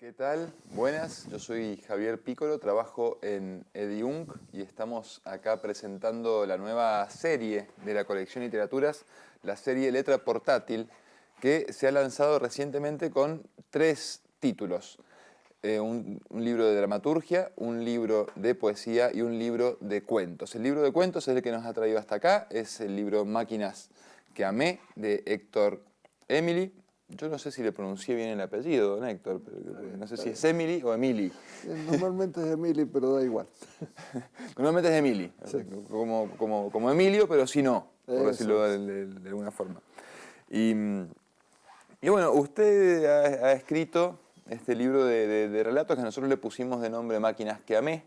¿Qué tal? Buenas, yo soy Javier Pícolo, trabajo en Ediung y estamos acá presentando la nueva serie de la colección Literaturas, la serie Letra Portátil, que se ha lanzado recientemente con 3 títulos. Un libro de dramaturgia, un libro de poesía y un libro de cuentos. El libro de cuentos es el que nos ha traído hasta acá, es el libro Máquinas que amé, de Héctor Emily. Yo no sé si le pronuncié bien el apellido, don Héctor, pero no sé si es Emily o Emily. Normalmente es Emily, pero da igual. Normalmente es Emily, Sí. como Emilio, pero si no, por decirlo Eso de alguna forma. Y bueno, usted ha escrito este libro de relatos que nosotros le pusimos de nombre Máquinas que amé,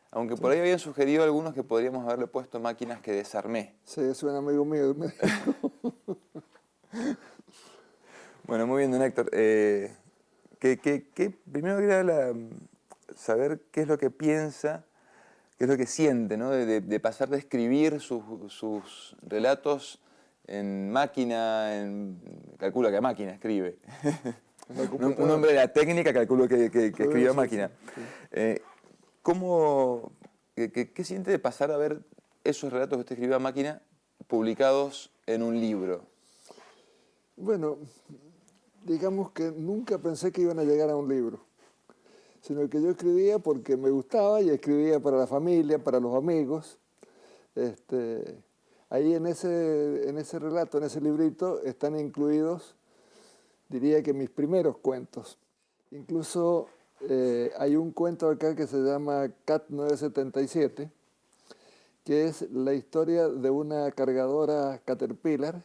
aunque por ahí habían sugerido algunos que podríamos haberle puesto Máquinas que desarmé. Sí, es un amigo mío. Bueno, muy bien, don Héctor. Primero quería saber qué es lo que piensa, qué es lo que siente, ¿no? De pasar de escribir sus relatos en máquina, calculo que a máquina escribe. Un hombre de la técnica calculo que escribe a máquina. Sí. ¿Qué siente de pasar a ver esos relatos que usted escribió a máquina publicados en un libro? Bueno, digamos que nunca pensé que iban a llegar a un libro, sino que yo escribía porque me gustaba y escribía para la familia, para los amigos. Ahí en ese relato, en ese librito, están incluidos, diría que mis primeros cuentos. Incluso hay un cuento acá que se llama CAT 977, que es la historia de una cargadora Caterpillar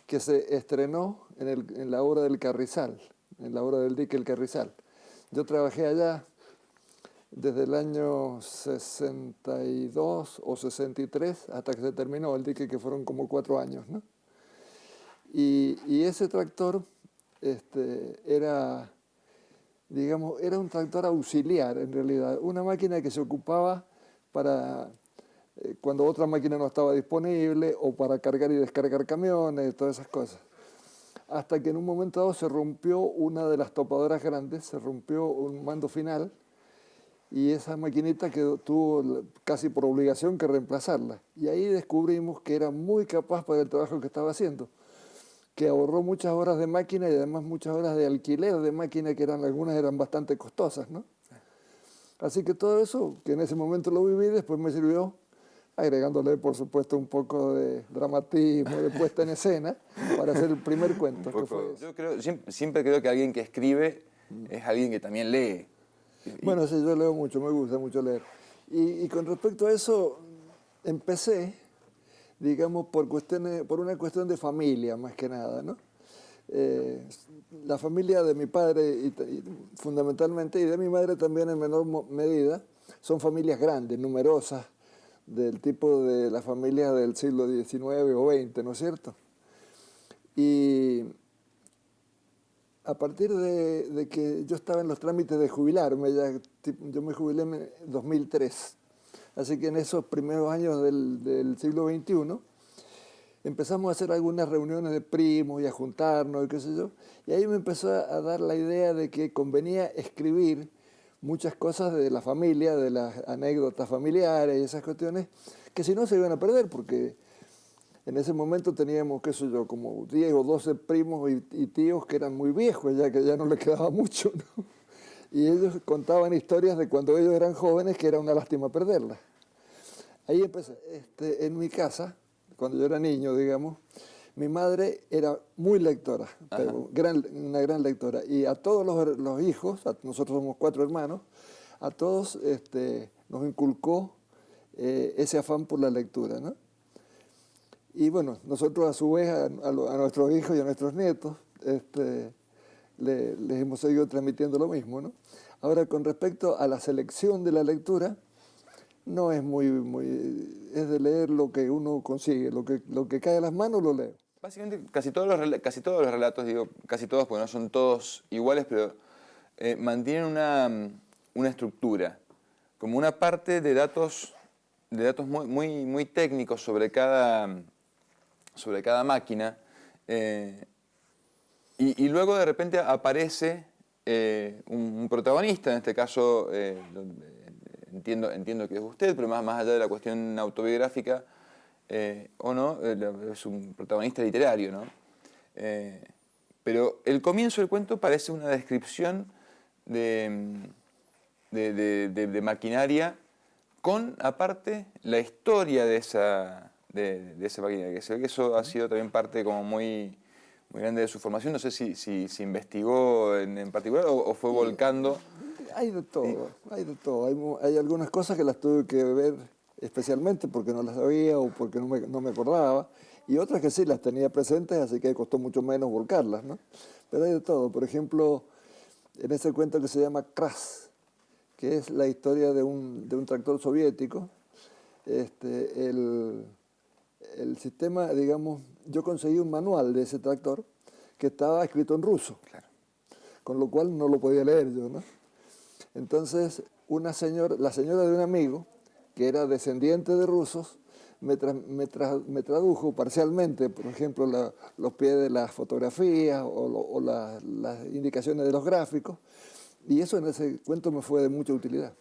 que se estrenó en la obra del Carrizal, en la obra del dique El Carrizal. Yo trabajé allá desde el año 62 o 63 hasta que se terminó el dique, que fueron como 4 años, ¿no? Y ese tractor era, digamos, era un tractor auxiliar en realidad, una máquina que se ocupaba para cuando otra máquina no estaba disponible o para cargar y descargar camiones, todas esas cosas. Hasta que en un momento dado se rompió una de las topadoras grandes, se rompió un mando final y esa maquinita tuvo casi por obligación que reemplazarla. Y ahí descubrimos que era muy capaz para el trabajo que estaba haciendo, que ahorró muchas horas de máquina y además muchas horas de alquiler de máquina, que algunas eran bastante costosas, ¿no? Así que todo eso, que en ese momento lo viví, después me sirvió, agregándole, por supuesto, un poco de dramatismo, de puesta en escena, para hacer el primer cuento, que fue eso. Yo siempre creo que alguien que escribe es alguien que también lee. Bueno, sí, yo leo mucho, me gusta mucho leer. Y con respecto a eso, empecé, digamos, por una cuestión de familia, más que nada, ¿no? La familia de mi padre, fundamentalmente, y de mi madre también en menor medida, son familias grandes, numerosas, del tipo de las familias del siglo XIX o XX, ¿no es cierto? Y a partir de que yo estaba en los trámites de jubilarme, yo me jubilé en 2003, así que en esos primeros años del siglo XXI, empezamos a hacer algunas reuniones de primos y a juntarnos y qué sé yo, y ahí me empezó a dar la idea de que convenía escribir muchas cosas de la familia, de las anécdotas familiares y esas cuestiones, que si no se iban a perder, porque en ese momento teníamos, qué sé yo, como 10 o 12 primos y tíos que eran muy viejos, ya que ya no les quedaba mucho, ¿no? Y ellos contaban historias de cuando ellos eran jóvenes, que era una lástima perderlas. Ahí empecé. En mi casa, cuando yo era niño, digamos, mi madre era muy lectora, pero una gran lectora. Y a todos los hijos, nosotros somos 4 hermanos, a todos nos inculcó ese afán por la lectura, ¿no? Y bueno, nosotros a su vez a nuestros hijos y a nuestros nietos les hemos seguido transmitiendo lo mismo, ¿no? Ahora, con respecto a la selección de la lectura, no es es de leer lo que uno consigue, lo que cae a las manos lo leo. Básicamente casi todos los relatos, digo casi todos porque no son todos iguales, pero mantienen una estructura, como una parte de datos muy técnicos sobre cada máquina, y luego de repente aparece un protagonista, en este caso entiendo que es usted, pero más allá de la cuestión autobiográfica o no, es un protagonista literario, ¿no? Pero el comienzo del cuento parece una descripción de maquinaria con, aparte, la historia de esa maquinaria, que se ve que eso ha sido también parte como muy grande de su formación. No sé si investigó en particular o fue volcando. Hay de todo, hay de todo. Hay algunas cosas que las tuve que ver especialmente porque no las sabía o porque no me acordaba, y otras que sí las tenía presentes, así que costó mucho menos volcarlas, ¿no? Pero hay de todo. Por ejemplo, en ese cuento que se llama Kras, que es la historia de un tractor soviético, el sistema, digamos, yo conseguí un manual de ese tractor que estaba escrito en ruso, Claro. con lo cual no lo podía leer yo, ¿no? Entonces, la señora de un amigo, que era descendiente de rusos, me tradujo parcialmente, por ejemplo, los pies de las fotografías o las indicaciones de los gráficos, y eso en ese cuento me fue de mucha utilidad.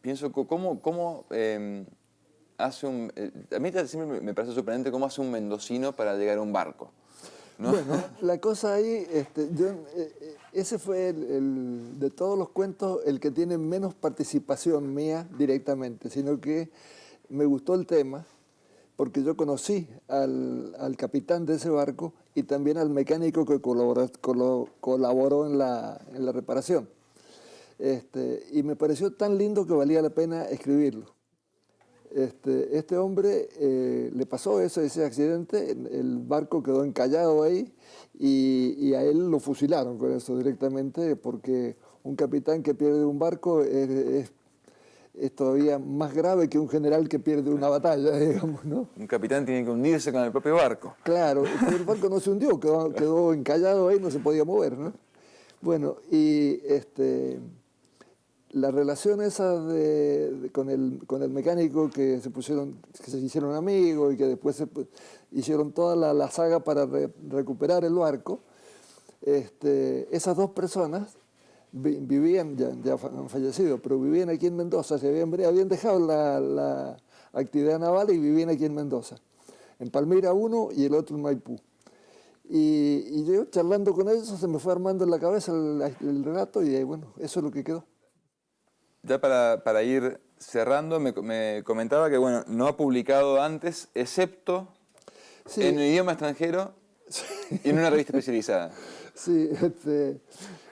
Pienso, ¿cómo hace a mí siempre me parece sorprendente cómo hace un mendocino para llegar a un barco, ¿no? Bueno, la cosa ahí, ese fue de todos los cuentos el que tiene menos participación mía directamente, sino que me gustó el tema porque yo conocí al capitán de ese barco y también al mecánico que colaboró en la reparación. Y me pareció tan lindo que valía la pena escribirlo. Este hombre le pasó ese accidente, el barco quedó encallado ahí y a él lo fusilaron con eso directamente, porque un capitán que pierde un barco es todavía más grave que un general que pierde una batalla, digamos, ¿no? Un capitán tiene que hundirse con el propio barco. Claro, pero el barco no se hundió, quedó encallado ahí, no se podía mover, ¿no? Bueno, y la relación esa con el mecánico que se hicieron amigos y que después hicieron toda la saga para recuperar el barco, esas dos personas vivían, ya han fallecido, pero vivían aquí en Mendoza, habían dejado la actividad naval y vivían aquí en Mendoza. En Palmira uno y el otro en Maipú. Y yo charlando con ellos se me fue armando en la cabeza el relato y bueno, eso es lo que quedó. Ya para ir cerrando, me comentaba que bueno, no ha publicado antes, excepto Sí. en un idioma extranjero y en una revista especializada. Sí,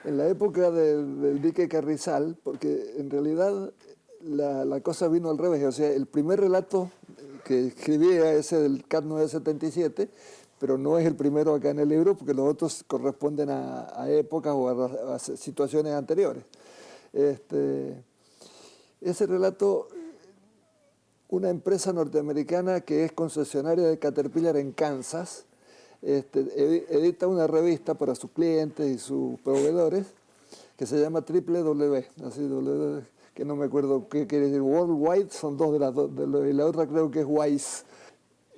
en la época del dique Carrizal, porque en realidad la cosa vino al revés. O sea, el primer relato que escribí era ese del CAT 977, pero no es el primero acá en el libro, porque los otros corresponden a épocas o a situaciones anteriores. Ese relato, una empresa norteamericana que es concesionaria de Caterpillar en Kansas, edita una revista para sus clientes y sus proveedores que se llama WW, así W, que no me acuerdo qué quiere decir, Worldwide, son dos y la otra creo que es WISE.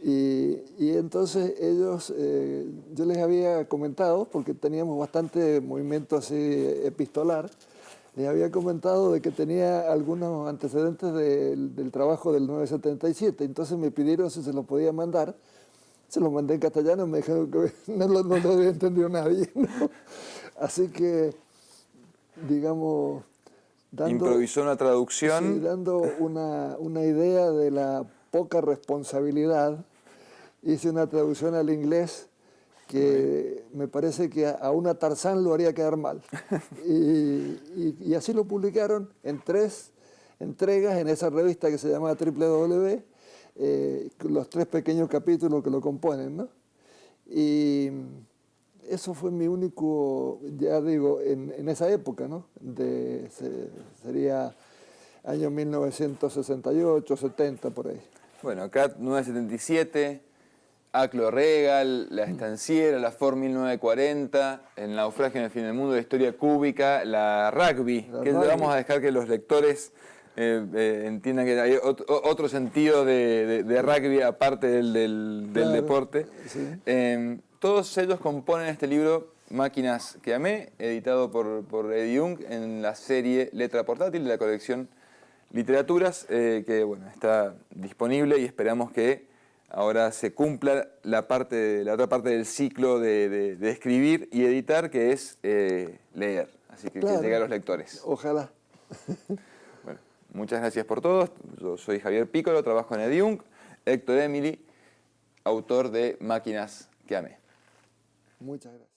Y entonces ellos, yo les había comentado, porque teníamos bastante movimiento así epistolar, les había comentado de que tenía algunos antecedentes del trabajo del 977, entonces me pidieron si se los podía mandar. Se los mandé en castellano y me dijeron que no lo había entendido nadie, ¿no? Así que, digamos, improvisó una traducción. Sí, dando una idea de la poca responsabilidad, hice una traducción al inglés que me parece que a una Tarzán lo haría quedar mal. Y así lo publicaron en 3 entregas en esa revista que se llama WW, los 3 pequeños capítulos que lo componen, ¿no? Y eso fue mi único, ya digo, en esa época, ¿no? Sería año 1968, 70, por ahí. Bueno, CAT 977, Aclo Regal, La Estanciera, la Ford 1940, El Naufragio en el Fin del Mundo, La Historia Cúbica, la Rugby, que rugby. Vamos a dejar que los lectores entiendan que hay otro sentido de rugby aparte del claro, deporte. Sí. Todos ellos componen este libro Máquinas que amé, editado por Eddie Jung en la serie Letra Portátil de la colección Literaturas, que bueno, está disponible y esperamos que ahora se cumpla la otra parte del ciclo de escribir y editar, que es leer. Así que Claro. llegue a los lectores. Ojalá. Bueno, muchas gracias por todo. Yo soy Javier Piccolo, trabajo en Eddie Jung. Héctor Emily, autor de Máquinas que amé. Muchas gracias.